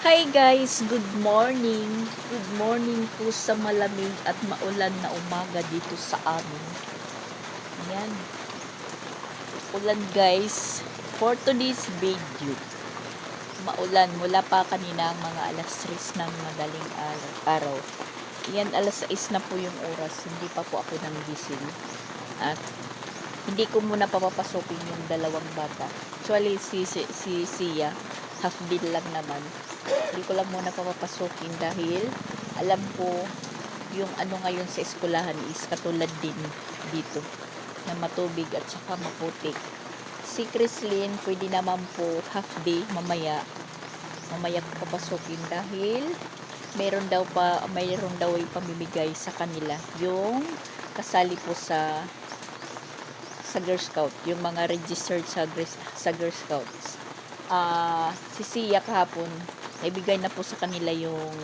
Hi guys, good morning. Good morning po sa malamig at maulan na umaga dito sa amin. Ayan. Ulan guys. For today's video, maulan mula pa kanina mga alas 3 ng madaling araw. Ayan, alas 6 na po yung oras. Hindi pa po ako nanggising. At hindi ko muna papapasukin yung dalawang bata. Actually, si Sia, half day lang naman. Hindi ko lang muna papapasukin dahil alam ko yung ano ngayon sa eskwelahan is katulad din dito na matubig at saka maputik. Si Chrislyn pwede naman po half day mamaya ko papasukin dahil mayroon daw ay pamimigay sa kanila yung kasali po sa Girl Scout, yung mga registered sa Girl Scouts. Si Sia kahapon naibigay na po sa kanila yung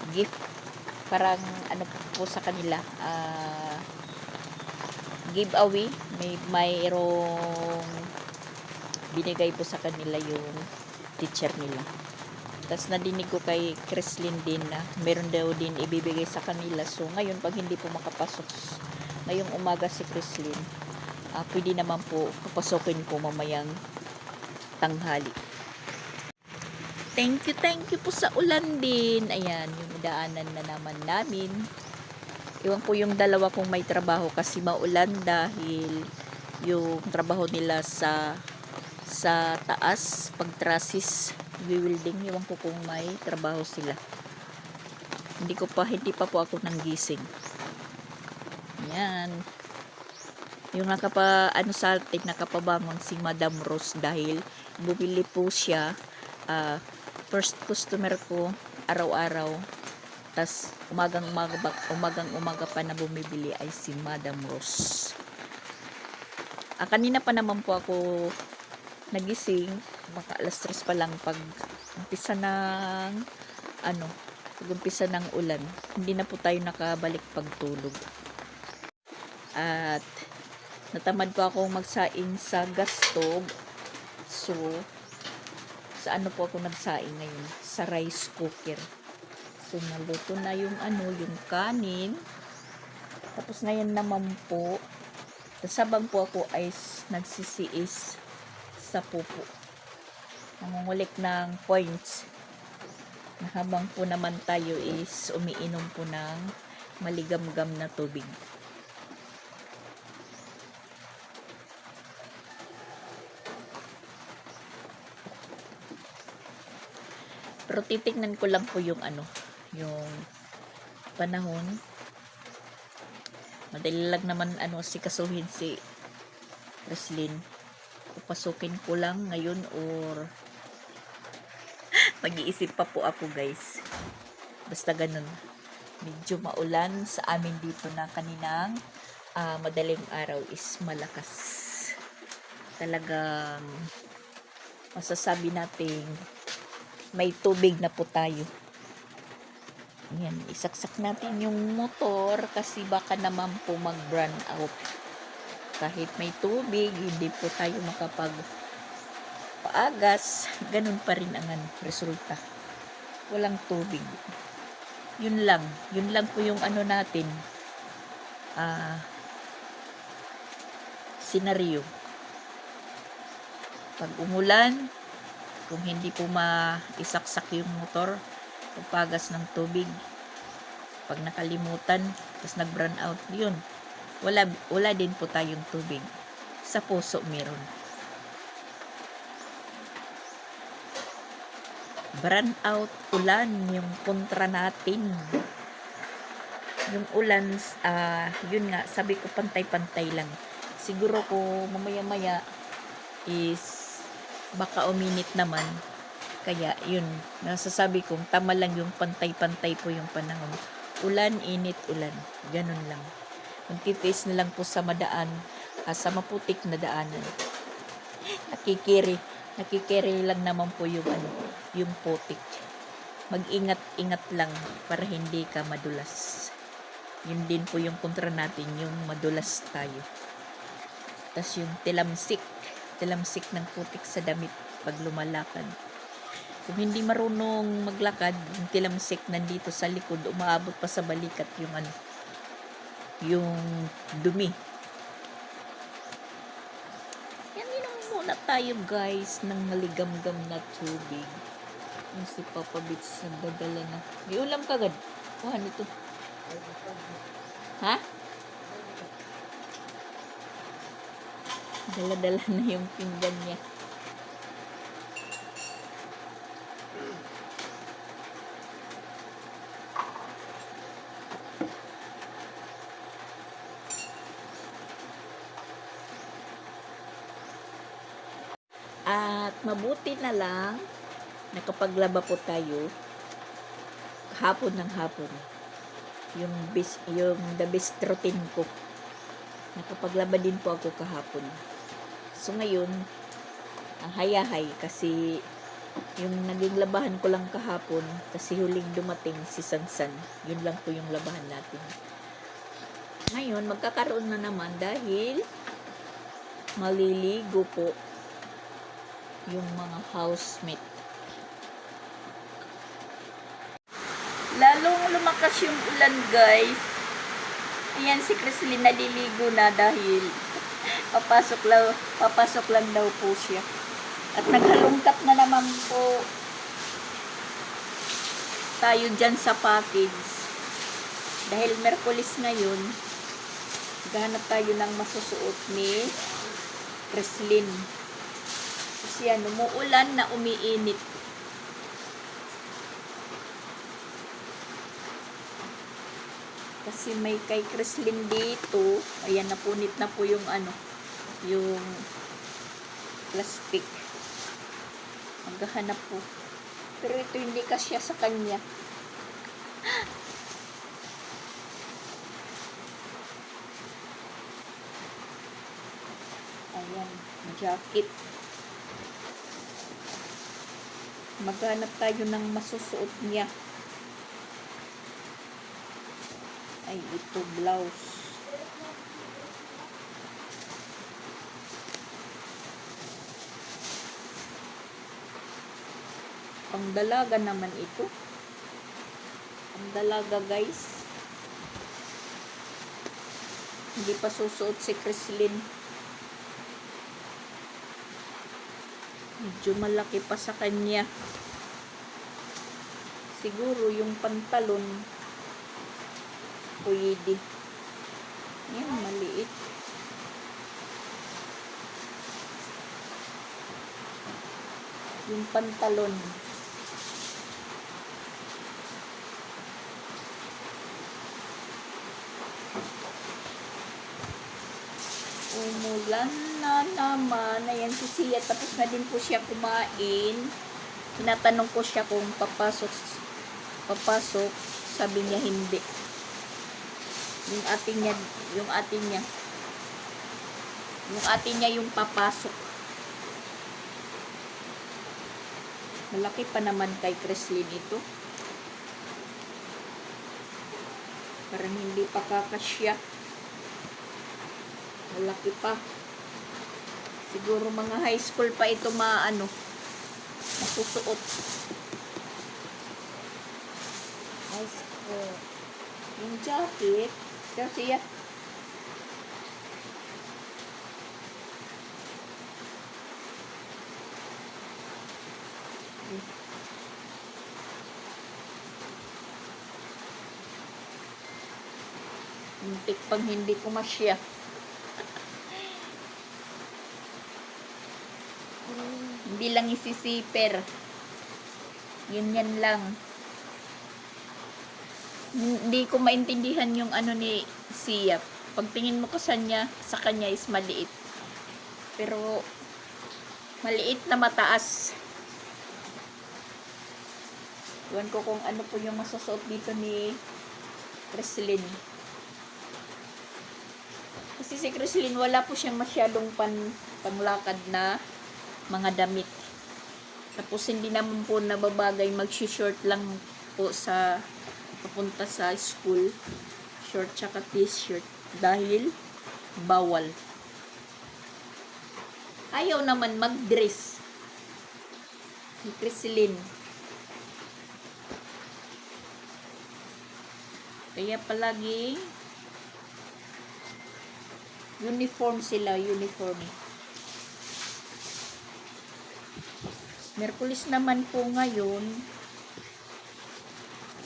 gift, parang ano po sa kanila, giveaway, mayroong binigay po sa kanila yung teacher nila. Tapos nadinig ko kay Chrislyn din na meron daw din ibibigay sa kanila. So ngayon pag hindi po makapasok ngayong umaga si Chrislyn, pwede naman po papasokin ko mamayang tanghali. Thank you po sa ulan din. Ayan, yung daanan na naman namin. Iwan ko yung dalawa kung may trabaho kasi maulan dahil yung trabaho nila sa taas, pag-trusses, building. Iwan ko kung may trabaho sila. Hindi pa po ako nanggising. Ayan. Yung nakapabangon si Madam Rose dahil bumili po siya, first customer ko araw-araw. Tas umagang umaga pa na bumibili ay si Madam Rose. Kanina pa naman po ako nagising, baka alas 3 pa lang pag umpisa ng ulan. Hindi na po tayo nakabalik pagtulog. At natamad po akong magsaing sa gas stove. So sa ano po ako nagsaing ngayon? Sa rice cooker. So naluto na yung yung kanin. Tapos ngayon naman po, sabang po ako ay nagsisiis sa pupo. Nangungulik ng points. Na habang po naman tayo is umiinom po ng maligamgam na tubig. Pero titignan ko lang po yung yung panahon. Madali lang naman sikasuhin si Chrislyn. Papasukin ko lang ngayon or mag-iisip pa po ako guys. Basta ganun. Medyo maulan sa amin dito na kaninang madaling araw is malakas. Talagang masasabi nating may tubig na po tayo. Yan, isaksak natin yung motor kasi baka naman po mag-burn out. Kahit may tubig, hindi po tayo makapag-paagas. Ganun pa rin ang resulta. Walang tubig. Yun lang po yung natin. Senaryo. Pag umulan, kung hindi po maisaksak yung motor, pagpagas ng tubig, pag nakalimutan, tapos nag-burn out, yun. Wala din po tayong tubig. Sa puso meron. Burn out, ulan, yung kontra natin. Yung ulan, yun nga, sabi ko pantay-pantay lang. Siguro ko mamaya-maya is baka uminit naman. Kaya yun, nasasabi kong tama lang yung pantay-pantay po yung panahon. Ulan, init, ulan. Ganun lang. Magtitiis na lang po sa madaan, sa maputik na daanan. Nakikiri lang naman po yung yung putik. Mag-ingat-ingat lang para hindi ka madulas. Yun din po yung kontra natin, yung madulas tayo. Tas yung tilamsik ng putik sa damit pag lumalakad. Kung hindi marunong maglakad, yung tilamsik nandito sa likod, umaabot pa sa balikat yung ano, yung dumi. Yan, inom muna tayo guys ng maligamgam na tubig. Yung si Papa Bits nagdadala na. May ulam kagad. Oh, ano to? Ha? Dala-dala na yung pinggan niya. At mabuti na lang, nakapaglaba po tayo hapon ng hapon. Yung the best routine ko. Nakapaglaba din po ako kahapon. So ngayon, hayahay kasi yung naging labahan ko lang kahapon kasi huling dumating si Sansan. Yun lang po yung labahan natin. Ngayon, magkakaroon na naman dahil maliligo po yung mga housemate. Lalong lumakas yung ulan guys. Ayan si Chrislyn naliligo na dahil papasok lang daw po siya. At naghalongkat na naman po tayo dyan sa package. Dahil Merkulis ngayon, maghahanap tayo ng masusuot ni Chrislyn. Kasi yan, umuulan na umiinit. Kasi may kay Chrislyn dito, ayan, napunit na po yung ano, yung plastic. Maghahanap po. Pero ito hindi kasya sa kanya. Ayan, jacket. Maghanap tayo ng masusuot niya. Ay, ito blouse. Pangdalaga naman ito. Pangdalaga guys. Hindi pa susuot si Chrislyn. Medyo malaki pa sa kanya. Siguro yung pantalon pwede. Yan, maliit. Yung pantalon. Umulan na naman. Ayan si Sia. Tapos na din po siya kumain. Tinatanong ko siya kung papasok. Sabi niya hindi. Yung ating niya yung papasok. Malaki pa naman kay Chrislyn ito. Parang hindi pa kakasya. Malaki pa. Siguro mga high school pa ito masusuot. High school. Yung jacket, kasi muntik pang hindi ko masya. Hindi lang isisiper. Yan lang. Hindi ko maintindihan yung ano ni Sia. Pagtingin mo ko sa kanya is maliit. Pero maliit na mataas. Iwan ko kung ano po yung masusuot dito ni Chrislyn. Kasi si Chrislyn wala po siyang masyadong panglakad na mga damit. Tapos hindi naman po nababagay mag-short lang po sa papunta sa school. Short tsaka t-shirt. Dahil bawal. Ayaw naman mag-dress. Ni Chrislyn. Kaya palaging uniform sila, uniform. Merkulis naman po ngayon,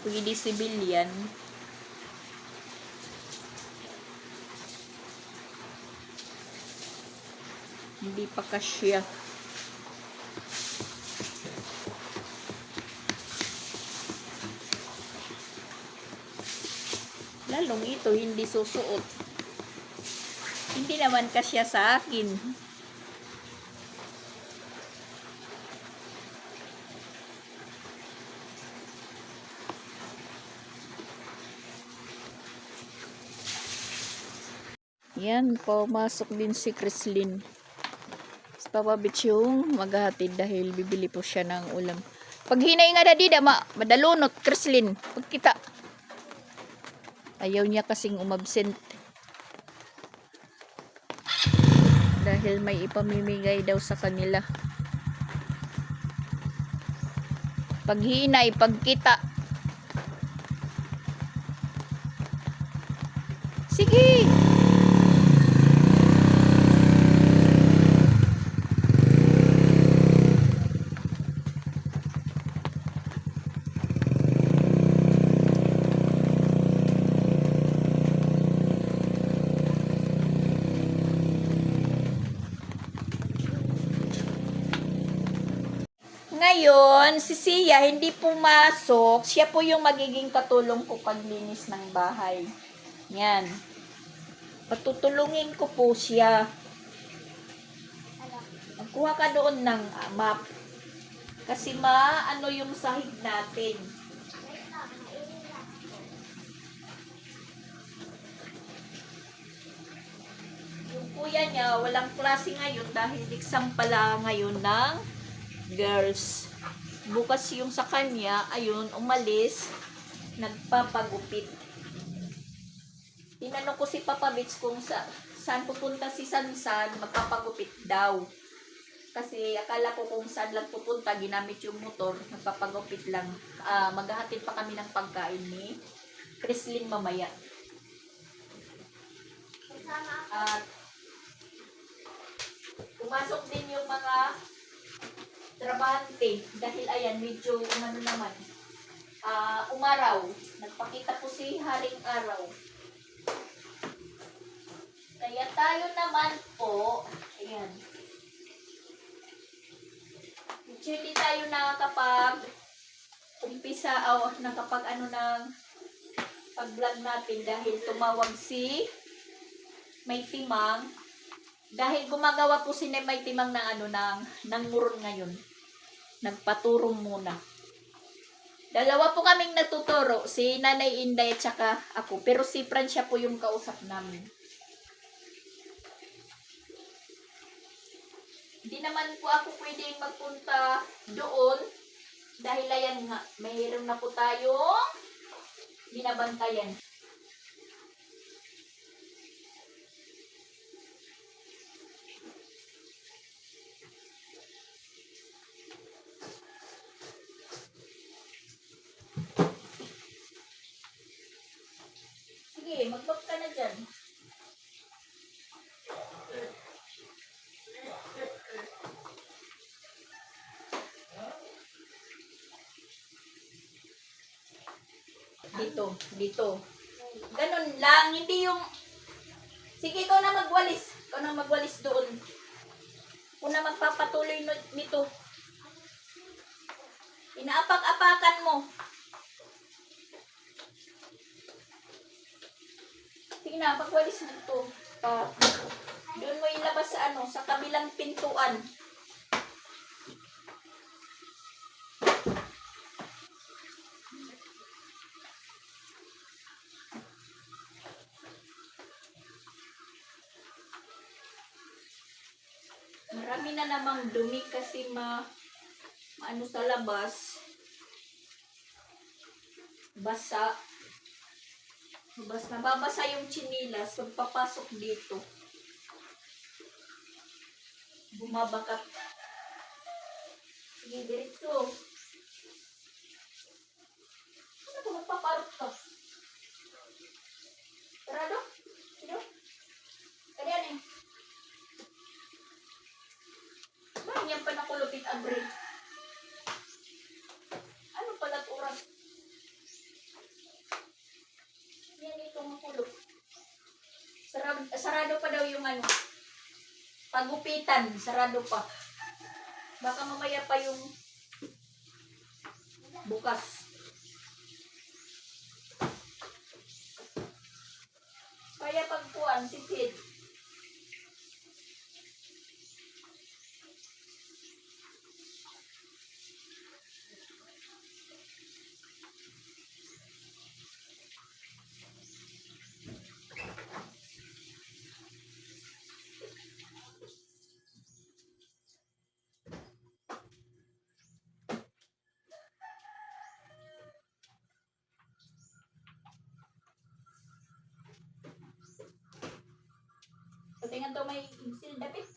pwede civilian. Hindi pa kasya. Lalong ito, hindi susuot. Hindi naman kasya sa akin. Yan, pumasok din si Chrislyn. Papa Bitch yung maghahatid dahil bibili po siya ng ulam. Pag hinay nga na dida, madalunot, Chrislyn. Pagkita. Ayaw niya kasing umabsent. Dahil may ipamimigay daw sa kanila. Pag hinay, pagkita. Sige! Ngayon, si Sia hindi pumasok. Siya po yung magiging katulong ko paglinis ng bahay. Yan. Patutulungin ko po siya. Magkuha ka doon ng map. Kasi ano yung sahig natin. Yung kuya niya, walang klase ngayon dahil exam pala ngayon ng girls. Bukas yung sa kanya, ayun, umalis, nagpapagupit. Tinanong ko si Papa Bits kung saan pupunta si Sansan, magpapagupit daw. Kasi akala ko kung saan lang pupunta, ginamit yung motor, magpapagupit lang. Maghahatid pa kami ng pagkain ni Chrislyn mamaya. At pumasok din yung mga trabahante dahil ayan, medyo naman, umaraw. Nagpakita po si Haring Araw. Kaya tayo naman po, ayan, hindi tayo nakakapag umpisa nakapag ng pag-vlog natin dahil tumawag si May Timang. Dahil gumagawa po si May Timang ng muron ngayon. Nagpaturong muna. Dalawa po kaming natuturo, si Nanay Inday at saka ako. Pero si Francia po yung kausap namin. Hindi naman po ako pwedeng magpunta doon dahil ayan nga, mayroon na po tayong binabantayan. Sige, mag-book ka na dyan. Dito. Ganun lang, hindi yung... Sige, ikaw na magwalis. Ikaw na magwalis doon. Ako na magpapatuloy nito. Inaapak-apakan mo. Sige na, pagwalis dito. Doon mo ilabas sa kabilang pintuan. Marami na namang dumi kasi sa labas. Basa. Nababasa yung chinilas pagpapasok dito. Bumabakat. Sige, diretso. Ano ba, magpaparot ka? ano, pagupitan, sarado pa. Baka mamaya pa yung bukas. Kaya pagkuhan, sipid. Patingan to may insil dapit.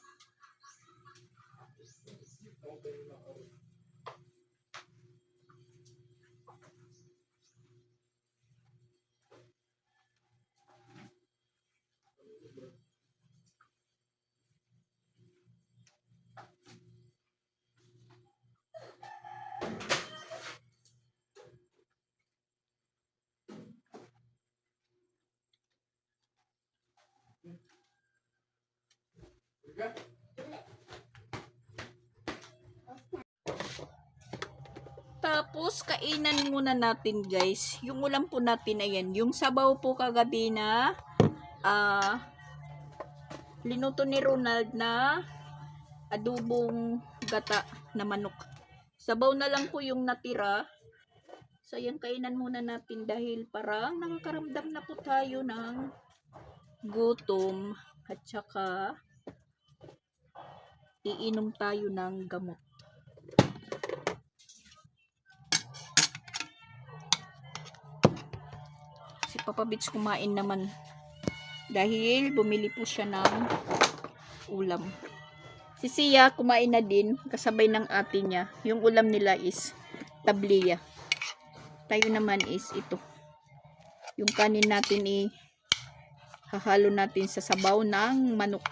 Tapos, kainan muna natin guys. Yung ulam po natin, ayan. Yung sabaw po kagabi na linuto ni Ronald na adobong gata na manok. Sabaw na lang po yung natira. So, ayan, kainan muna natin dahil parang nakakaramdam na po tayo ng gutom. At saka, iinom tayo ng gamot. Si Papa Bits kumain naman dahil bumili po siya ng ulam. Si Sia kumain na din kasabay ng ate niya. Yung ulam nila is tabliya. Tayo naman is ito. Yung kanin natin hahalo natin sa sabaw ng manok.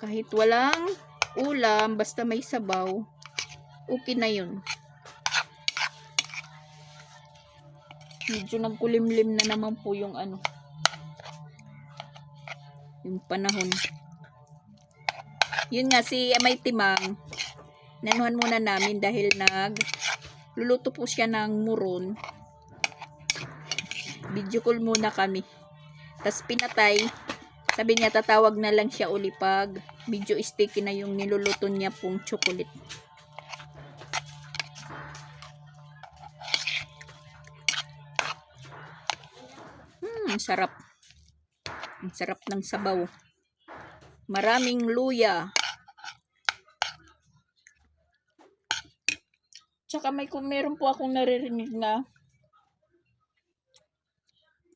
Kahit walang ulam, basta may sabaw, okay na yun. Medyo nagkulimlim na naman po yung yung panahon. Yun nga, si Amay Timang, nanuhan muna namin dahil luluto po siya ng muron. Video call muna kami. Tapos pinatay. Sabi niya tatawag na lang siya uli pag video sticky na yung niluluto niya pong chocolate. Sarap. Ang sarap ng sabaw. Maraming luya. Tsaka meron po akong naririnig na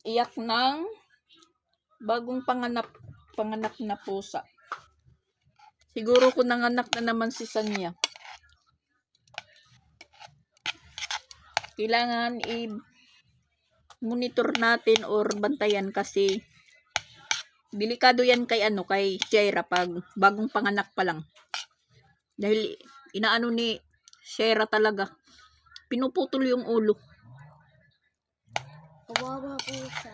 iyak ng bagong panganak na pusa. Siguro kung nanganak na naman si Sanya. Kailangan monitor natin or bantayan kasi delikado yan kay Shaira pag bagong panganak pa lang. Dahil inaano ni Shaira talaga. Pinuputol yung ulo. Kawawa po siya.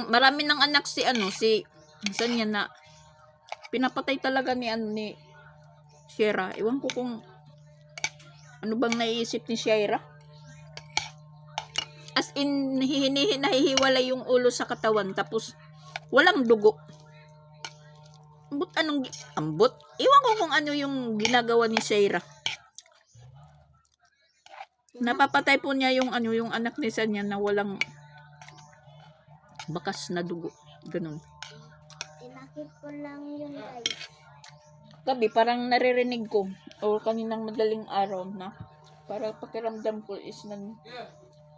Marami ng anak si Sanya na pinapatay talaga ni Shaira. Ewan ko kung ano bang naiisip ni Shaira. As in, nahihiwalay yung ulo sa katawan tapos walang dugo. Ambot? Ewan ko kung ano yung ginagawa ni Shaira. Napapatay po niya yung anak ni Sanya na walang bakas na dugo. Ganun. Inakit ko lang yun guys. Gabi, parang naririnig ko o kaninang madaling araw na para pakiramdam ko is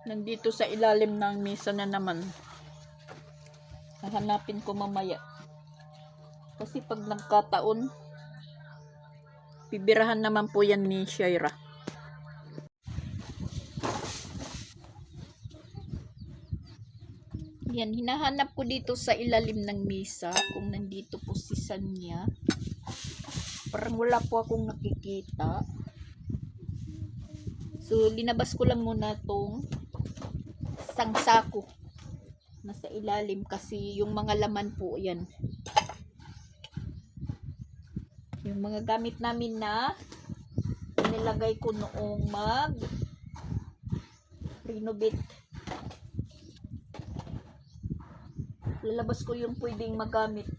nandito sa ilalim ng mesa na naman. Hahanapin ko mamaya. Kasi pag nagkataon, bibirahan naman po yan ni Shaira. Yan, hinahanap ko dito sa ilalim ng mesa kung nandito po si Sanya. Parang wala po akong nakikita. So, linabas ko lang muna tong isang sako. Nasa ilalim kasi yung mga laman po yan. Yung mga gamit namin na nilagay ko noong renovate. Lalabas ko yung pwedeng magamit.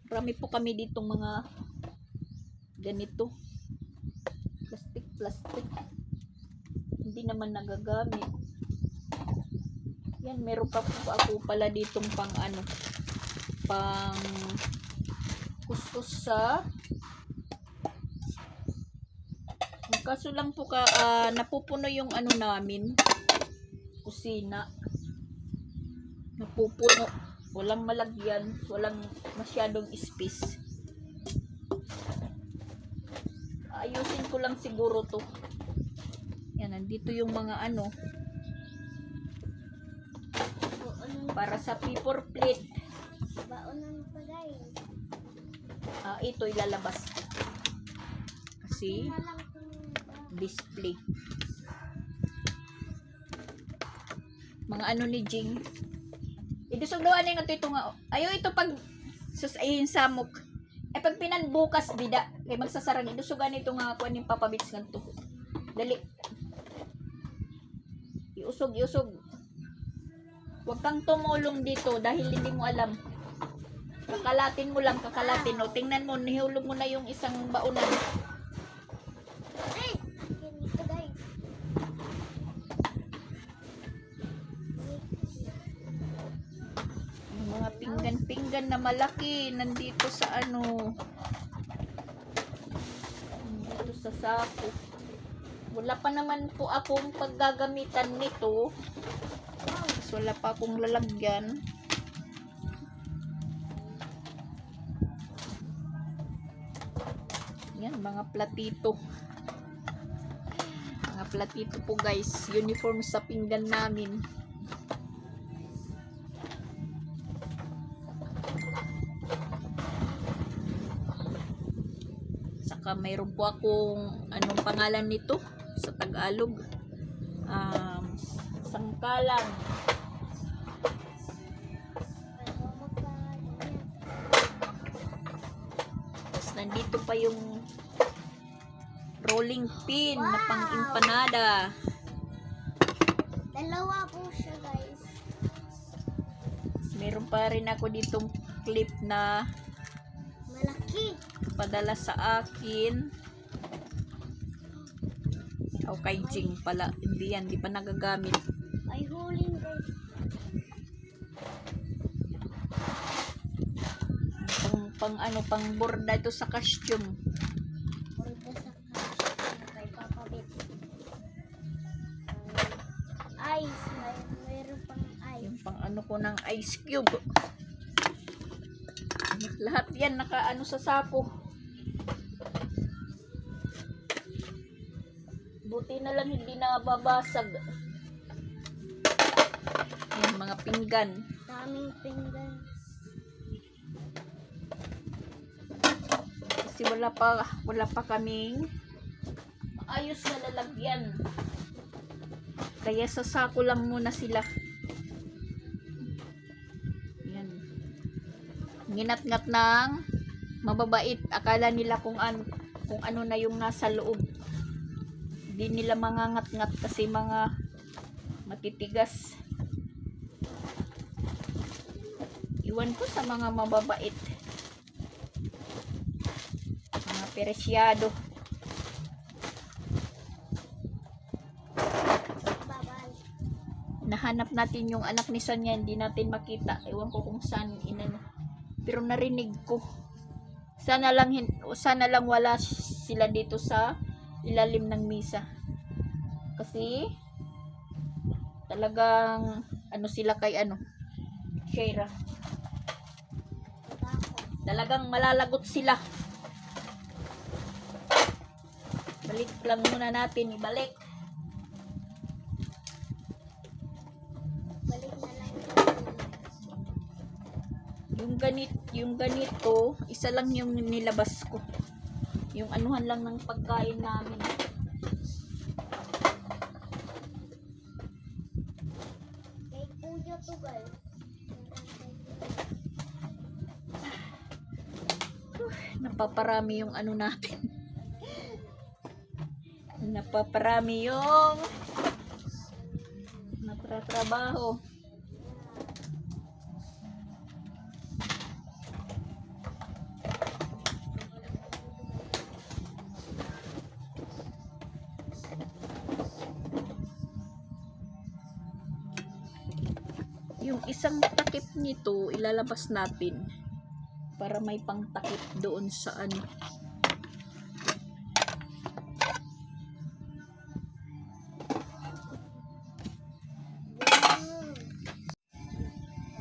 Marami po kami ditong mga ganito. Plastic. Hindi naman nagagamit. Yan, meron pa po ako pala ditong pang kuskus sa kaso lang po napupuno yung namin kusina, napupuno, walang malagyan, walang masyadong space. Ayusin ko lang siguro to. Yan, nandito yung mga para sa paper plate. Baonan pa guys. Ito ilalabas kasi display. Mga ni Jing. Idusog daw nga ito nga. Ayo ito pag ayun samok. Pag pinanbukas bida kay magsasarang idusugan ito nga kuan ning papabits ngadto. Dali. Iusog. Huwag kang tumulong dito dahil hindi mo alam. Kakalatin mo lang. O, tingnan mo, nihulog mo na yung isang baonan. Ay! Ganito guys. Yung mga pinggan na malaki nandito sa nandito sa sako. Wala pa naman po akong paggagamitan nito. Wala pa akong lalagyan. Yan, mga platito. Mga platito po guys. Uniform sa pinggan namin. Saka mayroon po akong anong pangalan nito sa Tagalog. Sangkalang. Nandito pa yung rolling pin na pang empanada. Dalawa po siya guys. Meron pa rin ako ditong clip na Malaki. padala sa akin. Kay Jing pala. Hindi yan, di pa nagagamit. May huling guys. Pang borda ito sa costume. Orda sa cash. Kay papabit. Ice. Mayroon pang ice. Yung pang ko ng ice cube. Lahat yan naka sa sako. Buti na lang hindi nababasag. Yan, mga pinggan. Daming pinggan. Kasi wala pa kaming ayos na lalagyan. Kaya sa sako lang muna sila. Yan. Nginat-ngat ng mababait. Akala nila kung ano na yung nasa loob. Hindi nila mangangat-ngat kasi mga matitigas. Iwan ko sa mga mababait. Mga peresyado. Babal. Nahanap natin yung anak ni Sonia, hindi natin makita. Ewan ko kung saan pero narinig ko. Sana lang wala sila dito sa ilalim ng misa. Kasi talagang sila kay Shira. Talagang malalagot sila. Balik lang muna natin, ibalik. Balik na lang. Yung ganito, isa lang yung nilabas ko. Yung anuhan lang ng pagkain namin. Napaparami yung ano natin. Napaparami yung natratrabaho. Yung isang takip nito ilalabas natin para may pangtakip doon sa ano.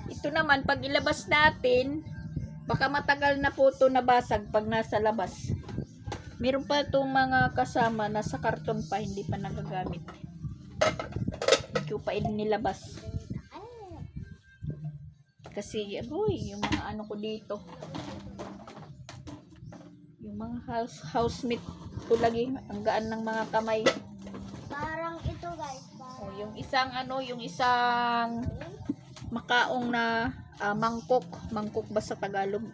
Ito naman pag ilabas natin, baka matagal na po ito nabasag pag nasa labas. Meron pa itong mga kasama nasa karton pa, hindi pa nagagamit. Hindi ko pa nilabas. Kasi, aboy, yung mga ano ko dito. Yung mga housemate ko lagi, ang gaan ng mga kamay. Parang ito guys. O, yung isang makaong na mangkok. Mangkok ba sa Tagalog?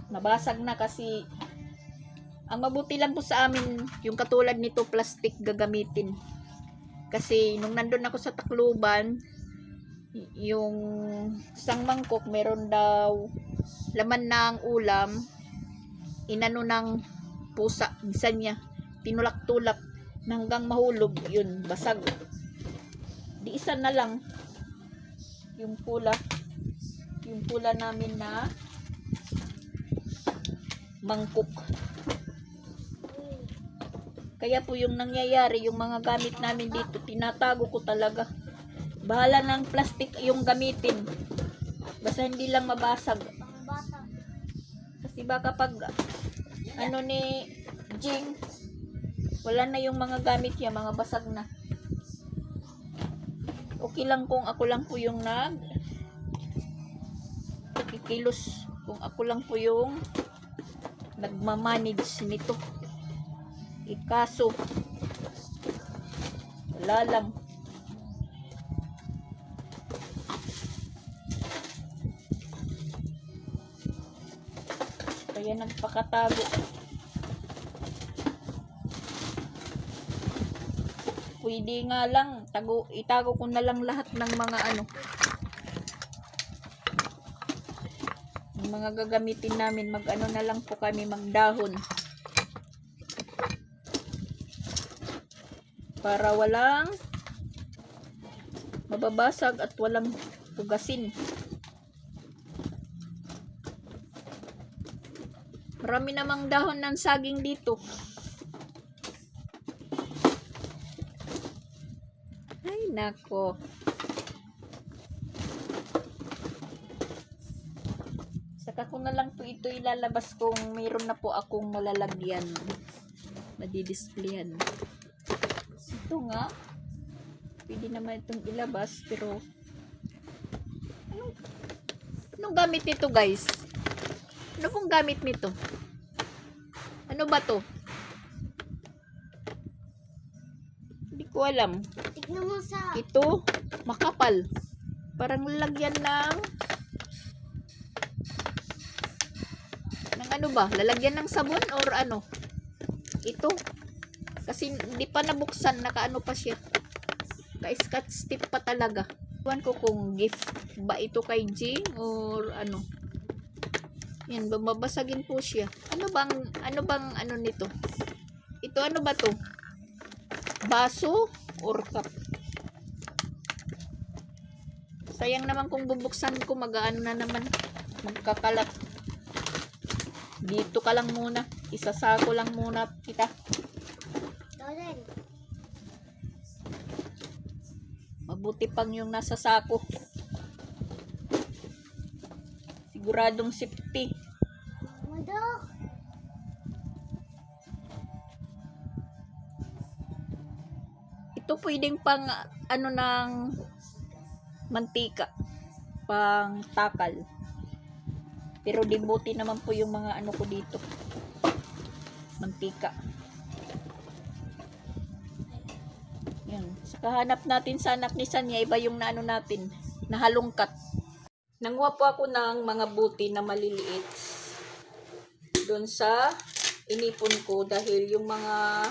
Nabasag na kasi ang mabuti lang po sa amin, yung katulad nito, plastic gagamitin. Kasi nung nandun ako sa Tacloban, yung isang mangkok meron daw laman ng ulam, inano ng pusa, minsan niya tinulak-tulak hanggang mahulog, yun basag. Di isa na lang yung pula namin na mangkok. Kaya po yung nangyayari, yung mga gamit namin dito, tinatago ko talaga. Bahala ng plastic yung gamitin. Basta hindi lang mabasag. Pangbata. Kasi baka pag ano ni Jing, wala na yung mga gamit niya, mga basag na. Okay lang kung ako lang po yung kikilos. Kung ako lang po yung nagmamanage nito. Ikaso, wala lang. Kaya nagpakatago. Pwede nga lang, itago ko na lang lahat ng mga ano. Yung mga gagamitin namin, mag-ano na lang po kami, magdahon. Para walang mababasag at walang pugasin. Marami namang dahon ng saging dito. Ay, nako. Saka ko na lang po ito ilalabas kung mayroon na po akong malalagyan. Madidisplayan. Ito nga. Pwede naman itong ilabas, pero anong gamit nito, guys? Ano pong gamit nito? Ano ba to? Hindi ko alam. Tignan mo sa... Ito, makapal. Parang lalagyan ng ano ba? Lalagyan ng sabon or ano? Ito. Kasi hindi pa nabuksan, nakaano pa siya. Ka-scotch tape pa talaga. Iwan ko kung gift ba ito kay Jing or ano. Yan, babasagin po siya. Ano bang ano nito? Ito ano ba to? Baso or cup? Sayang naman kung bubuksan ko, mag-ano na naman. Magkakalat. Dito ka lang muna. Isasako lang muna kita. Dozen. Mabuti pang yung nasa sako. Siguradong safety. Madok. Ito pwedeng pang ano ng mantika. Pang takal. Pero dibuti naman po yung mga ano ko dito. Mantika. Yan. Saka hanap natin sa anak ni Sanya, iba yung naano natin, nahalungkat. Nanguha po ako ng mga buti na maliliit. doon sa inipon ko dahil yung mga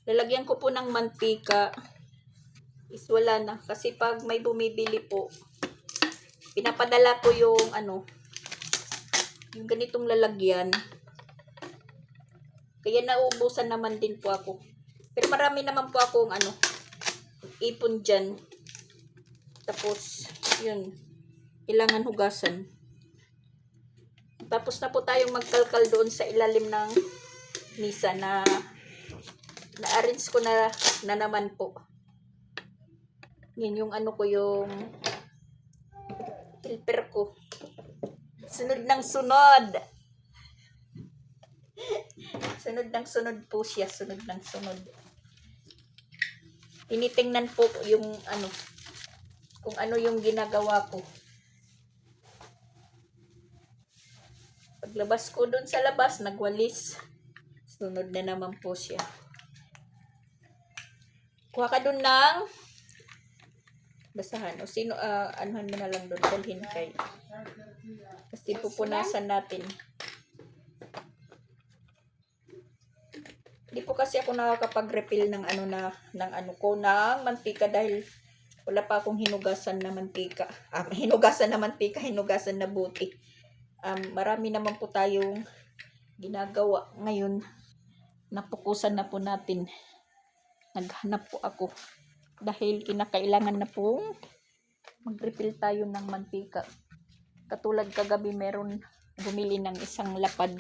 lalagyan ko po ng mantika is wala na. Kasi pag may bumibili po, pinapadala ko yung yung ganitong lalagyan. Kaya nauubusan naman din po ako. Pero marami naman po akong ipon dyan. Tapos, yun, kailangan hugasan. Tapos na po tayong magkalkal doon sa ilalim ng misa na-arrange ko na naman po. Yan yung ko yung helper ko. Sunod ng sunod. Sunod ng sunod po siya. Sunod ng sunod. Tinitingnan po yung kung ano yung ginagawa ko. Paglabas ko dun sa labas, nagwalis. Sunod na naman po siya. Kuha ka dun ng basahan. O sino, anuhan mo na lang dun. Dalhin kay. Kasi pupunasan natin. Hindi po kasi ako nakakapag-refill ng ng mantika dahil wala pa akong hinugasan na mantika. Hinugasan na buti. Marami naman po tayong ginagawa ngayon. Napukusan na po natin. Naghanap po ako dahil kinakailangan na pong mag-refill tayo ng mantika. Katulad kagabi meron bumili ng isang lapad.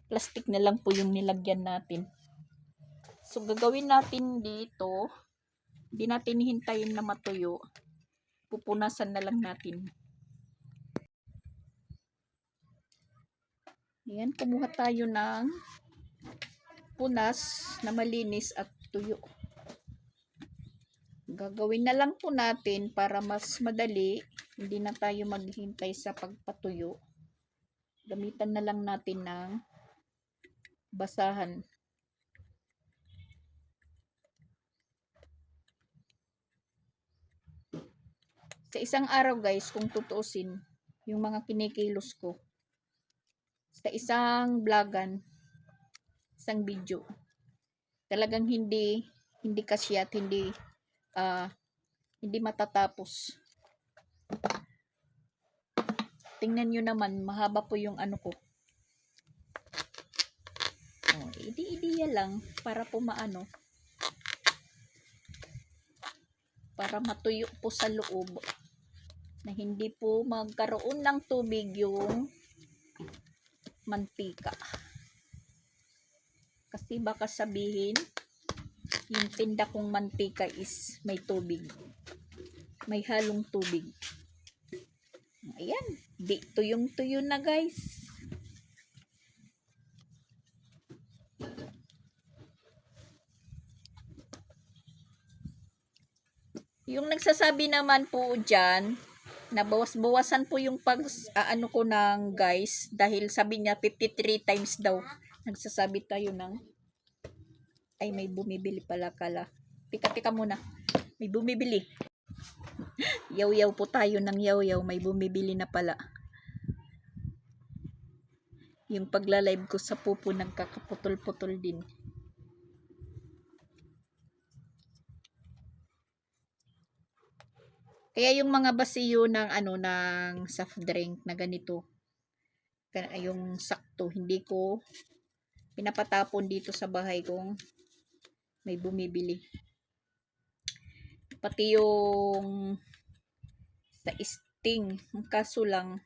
Plastic na lang po yung nilagyan natin. So gagawin natin dito, hindi natin hintayin na matuyo. Pupunasan na lang natin. Ayan, kumuha tayo ng punas na malinis at tuyo. Gagawin na lang po natin para mas madali, hindi na tayo maghintay sa pagpatuyo. Gamitan na lang natin ng basahan. Sa isang araw guys, kung tutuusin, yung mga kinikilos ko, sa isang vlogan, isang video, talagang hindi kasi at hindi matatapos. Tingnan nyo naman, mahaba po yung ko. Idi-idiya lang para po para matuyo po sa loob na hindi po magkaroon ng tubig yung mantika. Kasi baka sabihin yung tinda kong mantika is may tubig. May halong tubig. Ayan, di tuyong-tuyo na guys. Yung nagsasabi naman po dyan, na bawas-bawasan po yung ko ng guys, dahil sabi niya 53 times daw. Nagsasabi tayo ng, ay may bumibili pala kala. Tika muna, may bumibili. Yaw-yaw po tayo ng yaw-yaw, may bumibili na pala. Yung pagla-live ko sa pupo nagkakaputol-putol din. Kaya yung mga basiyo ng ng soft drink na ganito, yung sakto, hindi ko pinapatapon dito sa bahay kung may bumibili. Pati yung sa Sting, kaso lang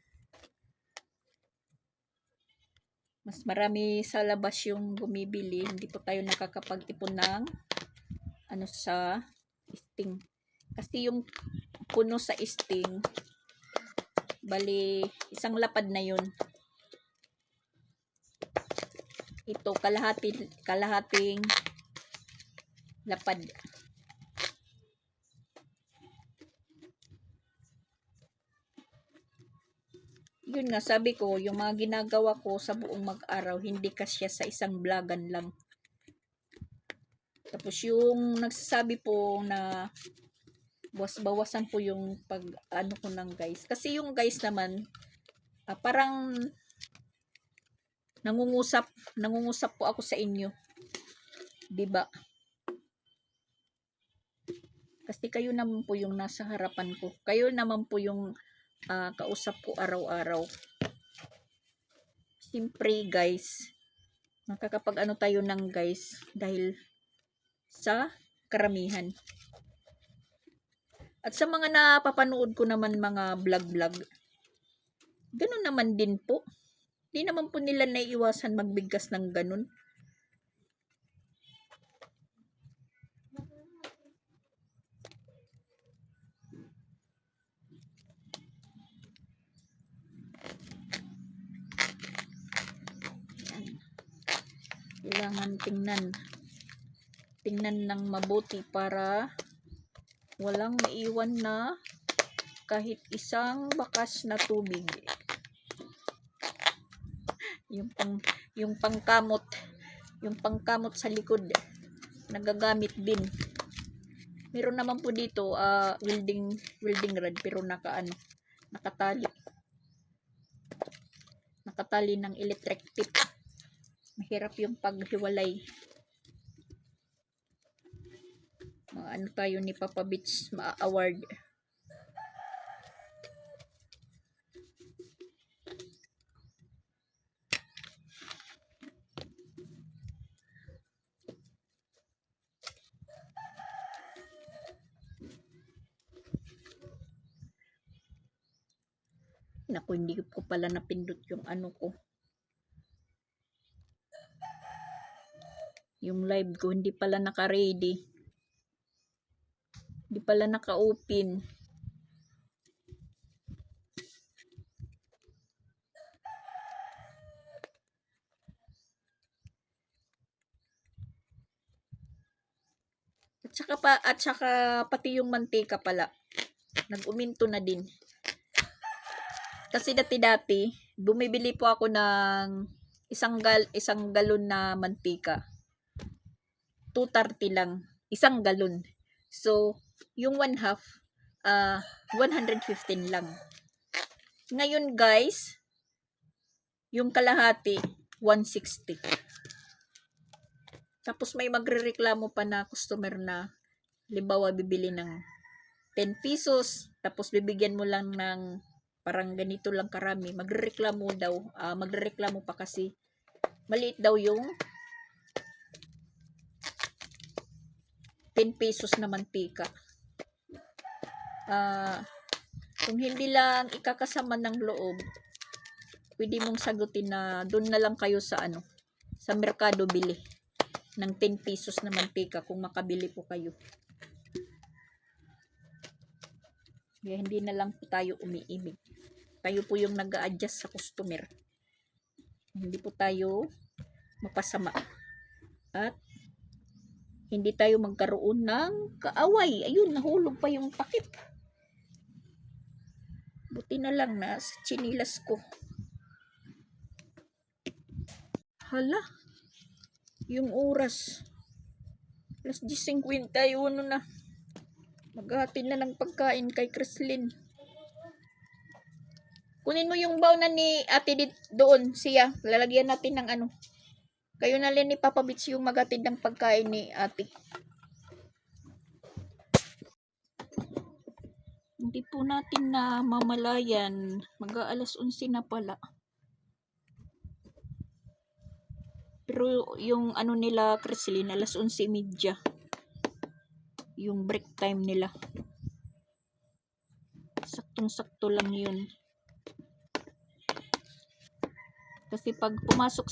mas marami sa labas yung bumibili, hindi po tayo nakakapag-ipon ng sa Sting. Kasi yung puno sa Sting, bali isang lapad na yun. Ito kalahating lapad. Yun nga, sabi ko, yung mga ginagawa ko sa buong mag-araw, hindi kasya sa isang vlogan lang. Tapos yung nagsasabi po na bawasan po yung ko ng guys. Kasi yung guys naman, parang Nangungusap po ako sa inyo. 'Di ba? Kasi kayo naman po yung nasa harapan ko. Kayo naman po yung kausap ko araw-araw. Siyempre guys, makakapag-ano tayo ng guys dahil sa karamihan. At sa mga napapanood ko naman mga vlog-vlog, ganun naman din po. Di naman po nila naiiwasan magbigkas ng ganun. Yan. Kailangan tingnan ng mabuti para walang maiwan na kahit isang bakas na tubig. Yung pangkamot sa likod nagagamit din. Meron naman po dito welding rod pero nakatali ng electric tip. Mahirap yung paghiwalay. Ano tayo ni Papa Beach award. Naku, hindi ko pala napindot yung ano ko. Yung live ko, hindi pala naka-ready. Hindi pala naka-open. At saka pati yung mantika pala. Nag-uminto na din. Kasi dati bumibili po ako ng isang galon na mantika. 230 lang. Isang galon. So, yung 1/2, 115 lang. Ngayon guys, yung kalahati, 160. Tapos may magrereklamo pa na customer na, halimbawa bibili ng 10 pesos, tapos bibigyan mo lang ng parang ganito lang karami, magrereklamo pa kasi maliit daw yung 10 pesos na mantika. Kung hindi lang ikakasama ng loob, pwede mong sagutin na doon na lang kayo sa sa merkado bili ng 10 pesos na mantika kung makabili po kayo. Kaya hindi na lang po tayo umiimig. Tayo po yung nag-a-adjust sa customer. Hindi po tayo mapasama. At hindi tayo magkaroon ng kaaway. Ayun, nahulog pa yung takip. Buti na lang na sa chinilas ko. Hala, yung oras. Alas 10:51 na. Maghahatid na ng pagkain kay Chrislyn. Kunin mo yung baon na ni ate doon siya. Lalagyan natin ng Kayo na rin ni Papa Beach yung maghatid ng pagkain ni ate. Hindi po natin na mamalayan. Mag-aalas 11 na pala. Pero yung nila Chrislyn, alas 11:30. Yung break time nila. Saktong-sakto lang yun. Kasi pag pumasok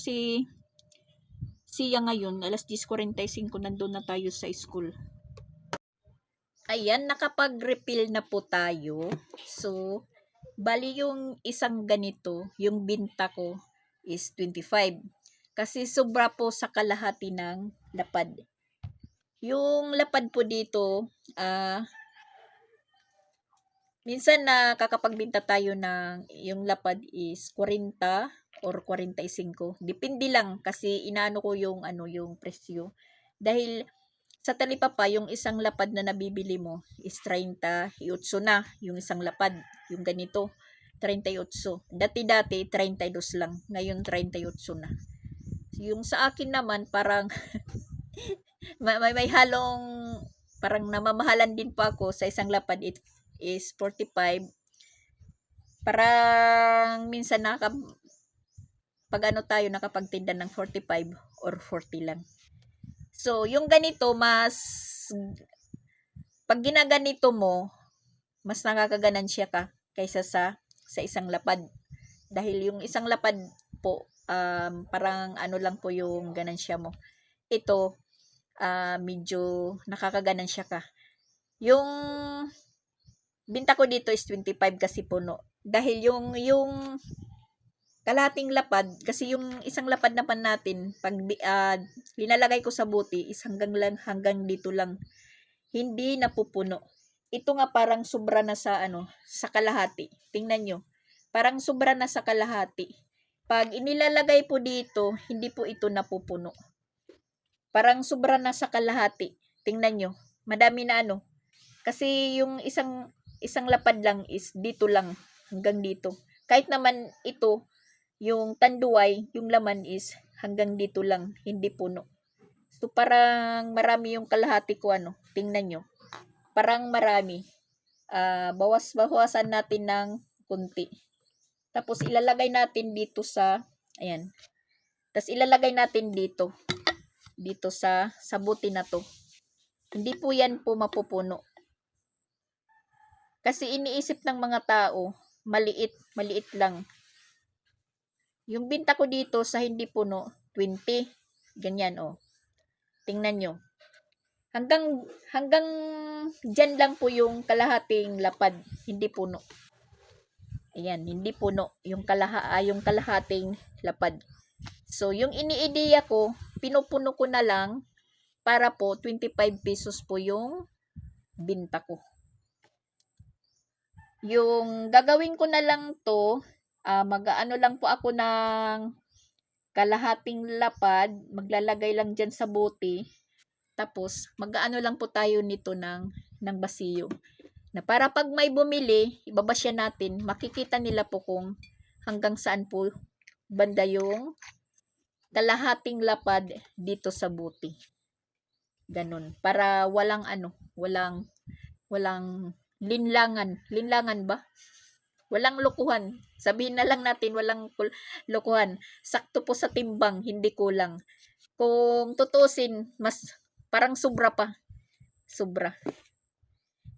siya ngayon, alas 10:45, nandun na tayo sa school. Ayan, nakapag-refill na po tayo. So, bali yung isang ganito, yung binta ko is 25. Kasi sobra po sa kalahati ng lapad. Yung lapad po dito, minsan nakakapagbenta tayo ng yung lapad is 40 or 45. Depende lang kasi inaano ko yung yung presyo. Dahil sa talipapa, yung isang lapad na nabibili mo is 30, 8 na yung isang lapad, yung ganito. 38. Dati-dati 32 lang, ngayon 38 na. Yung sa akin naman parang may halong parang namamahalan din pa ako sa isang lapad, it is 45. Parang minsan pag ano tayo nakapagtinda ng 45 or 40 lang. So, yung ganito pag ginaganito mo, mas nakakaganansya ka kaysa sa isang lapad. Dahil yung isang lapad po, parang ano lang po yung ganansya mo. Ito, medyo nakakaganansya ka. Yung binta ko dito is 25 kasi puno. Dahil yung kalahating lapad, kasi yung isang lapad naman natin, pag linalagay ko sa buti, is hanggang dito lang. Hindi napupuno. Ito nga parang sobra na sa kalahati. Tingnan nyo. Parang sobra na sa kalahati. Pag inilalagay po dito, hindi po ito napupuno. Parang sobra na sa kalahati. Tingnan nyo. Madami na Kasi yung isang lapad lang is dito lang. Hanggang dito. Kahit naman ito, yung tanduay, yung laman is hanggang dito lang. Hindi puno. So, parang marami yung kalahati ko Tingnan nyo. Parang marami. Bawasan natin ng kunti. Tapos, ilalagay natin dito ayan. Tapos, ilalagay natin dito. Dito sa buti na to. Hindi po yan po mapupuno. Kasi iniisip ng mga tao, maliit lang. Yung binta ko dito sa hindi puno, 20. Ganyan, Tingnan nyo. Hanggang dyan lang po yung kalahating lapad, hindi puno. Ayan, hindi puno yung kalahating lapad. So, yung iniideya ko, pinupuno ko na lang para po 25 pesos po yung binta ko. Yung gagawin ko na lang to, mag-aano lang po ako ng kalahating lapad, maglalagay lang dyan sa bote. Tapos, mag-aano lang po tayo nito ng basiyo. Na para pag may bumili, ibabasya natin, makikita nila po kung hanggang saan po banda yung kalahating lapad dito sa buti. Ganun. Para walang walang linlangan. Linlangan ba? Walang lukuhan. Sabihin na lang natin, walang lukuhan. Sakto po sa timbang, hindi kulang. Kung tutusin, mas parang sobra pa. Sobra.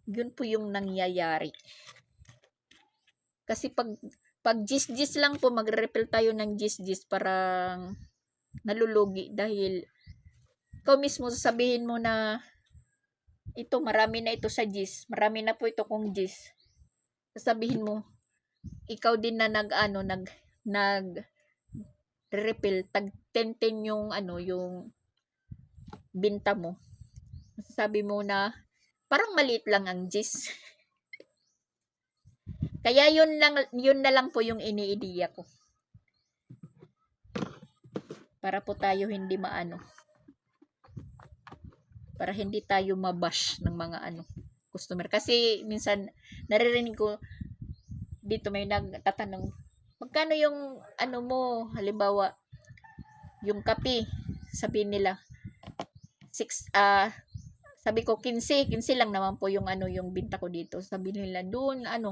Yun po yung nangyayari. Kasi pag gis-gis lang po, magre-refill tayo ng gis-gis, parang nalulugi dahil ikaw mismo sasabihin mo na ito, marami na ito sa gis. Marami na po ito kung gis. Sasabihin mo, ikaw din na refill, tag 10 yung yung binta mo. Sabi mo na parang maliit lang ang gis. Kaya yun na lang po yung iniidiya ko. Para po tayo hindi para hindi tayo mabash ng mga customer. Kasi minsan naririnig ko dito may nagtatanong, magkano yung mo, halimbawa yung kape, sabi nila 6 sabi ko 15 lang naman po yung yung binta ko dito. Sabi nila doon 16.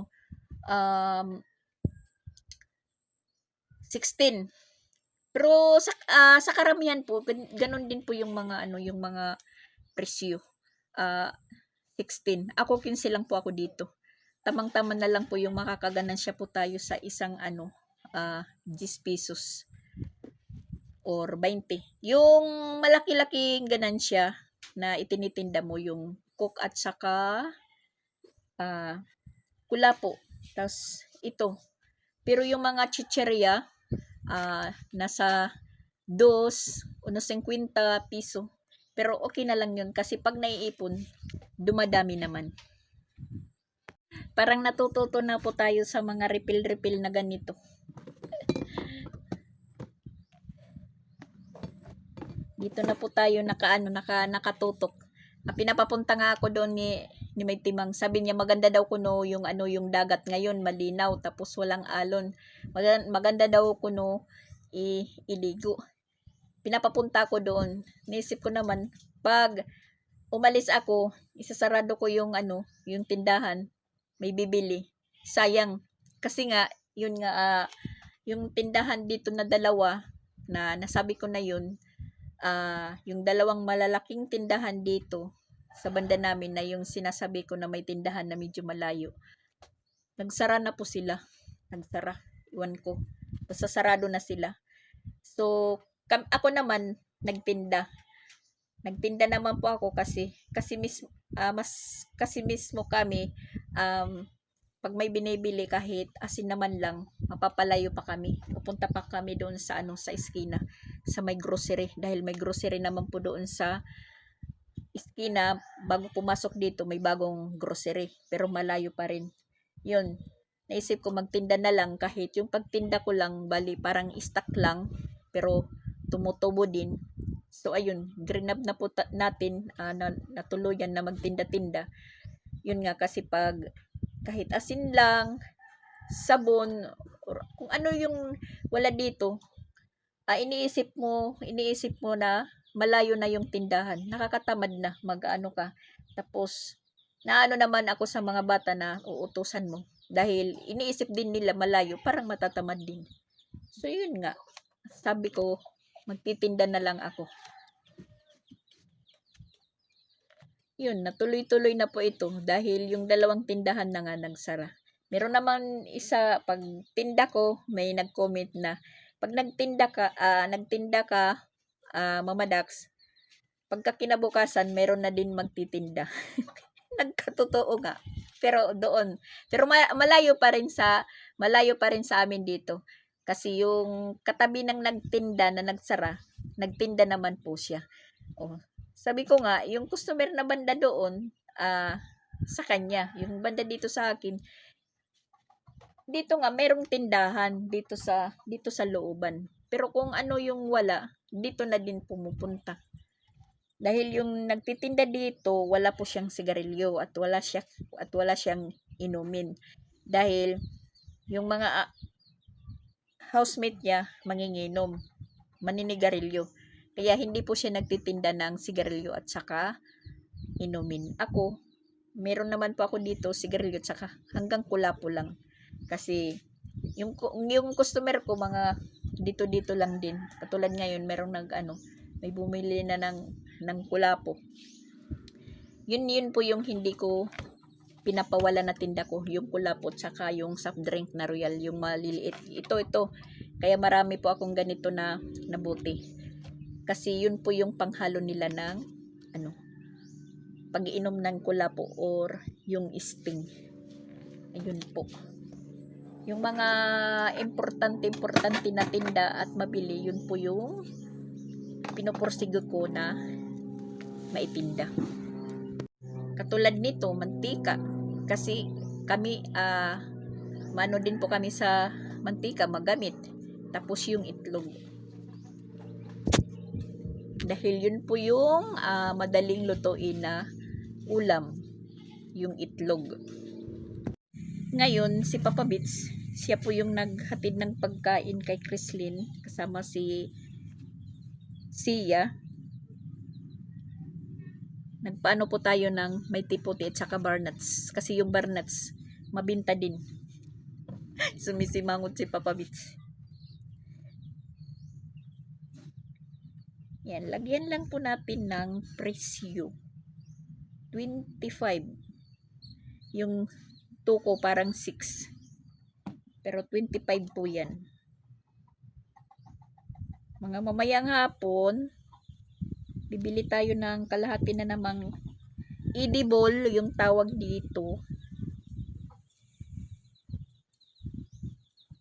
Pero sa karamihan po ganun din po yung mga yung mga presyo. 16. Ako 15 lang po ako dito. Tamang-tama na lang po yung makakaganansya po tayo sa isang 10 pesos or 20. Yung malaki-laking ganansya na itinitinda mo yung coke at saka kula po. Tapos ito. Pero yung mga chicheria nasa 2 o 50 piso. Pero okay na lang yun kasi pag naiipon, dumadami naman. Parang natututo na po tayo sa mga refill-refill na ganito. Dito na po tayo nakatutok. Pinapapunta nga ako doon ni May Timang. Sabi niya maganda daw kuno yung yung dagat ngayon malinaw tapos walang alon. Maganda daw kuno iligo. Pinapapunta ko doon. Naisip ko naman pag umalis ako, isasarado ko yung yung tindahan. May bibili. Sayang kasi nga yun nga yung tindahan dito na dalawa na nasabi ko na yun, yung dalawang malalaking tindahan dito sa banda namin na yung sinasabi ko na may tindahan na medyo malayo. Nagsara na po sila. Nagsara. Iwan ko. Basta sarado na sila. So, ako naman nagtinda. Nagtinda naman po ako kasi mismo kami pag may binibili kahit asin naman lang, mapapalayo pa kami. Pupunta pa kami doon sa sa eskina, sa may grocery dahil may grocery naman po doon sa eskina. Bago pumasok dito may bagong grocery pero malayo pa rin. Yun. Naisip ko magtinda na lang kahit yung pagtinda ko lang bali parang stock lang pero tumutubo din. So ayun, green up na po natin natuluyan na magtinda-tinda. Yun nga kasi pag kahit asin lang, sabon, or kung ano yung wala dito, iniisip mo na malayo na yung tindahan. Nakakatamad na ka. Tapos naano naman ako sa mga bata na uutusan mo dahil iniisip din nila malayo, parang matatamad din. So yun nga, sabi ko magtitinda na lang ako. Yun, natuloy-tuloy na po ito dahil yung dalawang tindahan na nga nagsara. Meron naman isa, pag tinda ko, may nag-comment na, pag nagtinda ka, Mama Dax, pagka kinabukasan, meron na din magtitinda. Nagkatotoo nga. Pero doon, pero malayo pa rin sa amin dito. Kasi yung katabi ng nagtinda na nagsara, nagtinda naman po siya. Oh, sabi ko nga, yung customer na banda doon, sa kanya, yung banda dito sa akin, dito nga merong tindahan dito sa looban. Pero kung ano yung wala, dito na din pumupunta. Dahil yung nagtitinda dito, wala po siyang sigarilyo at wala siyang inumin. Dahil yung mga housemate niya manginginom, maninigarilyo. Kaya hindi po siya nagtitinda ng sigarilyo at saka inumin. Ako, meron naman po ako dito sigarilyo at saka hanggang kulapo lang. Kasi yung customer ko mga dito lang din. Katulad ngayon, merong may bumili na ng kulapo. Yun po yung hindi ko pinapawala na tinda ko, yung kulapo at saka yung soft drink na Royal, yung maliliit. Ito. Kaya marami po akong ganito na nabuti. Kasi yun po yung panghalo nila ng pag-iinom ng kulapo or yung sting. Ayun po. Yung mga importante na tinda at mabili, yun po yung pinupursige ko na maitinda. Katulad nito, mantika. Kasi kami, mano din po kami sa mantika magamit. Tapos yung itlog. Dahil yun po yung madaling lutuin na ulam, yung itlog. Ngayon, si Papa Bits, siya po yung naghatid ng pagkain kay Chrislyn kasama si Sia. Nagpaano po tayo ng may tiputi at saka barnuts. Kasi yung barnuts, mabinta din. Sumisimangot si Papa Bits. Yan, lagyan lang po natin ng presyo. 25. Yung tuko parang 6. Pero 25 po yan. Mga mamayang hapon, bibili tayo ng kalahati na namang edible, yung tawag dito.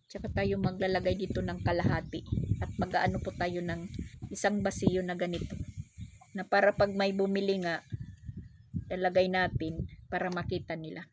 Tsaka tayo maglalagay dito ng kalahati. At mag-aano po tayo ng isang basiyo na ganito. Na para pag may bumili nga, lalagay natin para makita nila.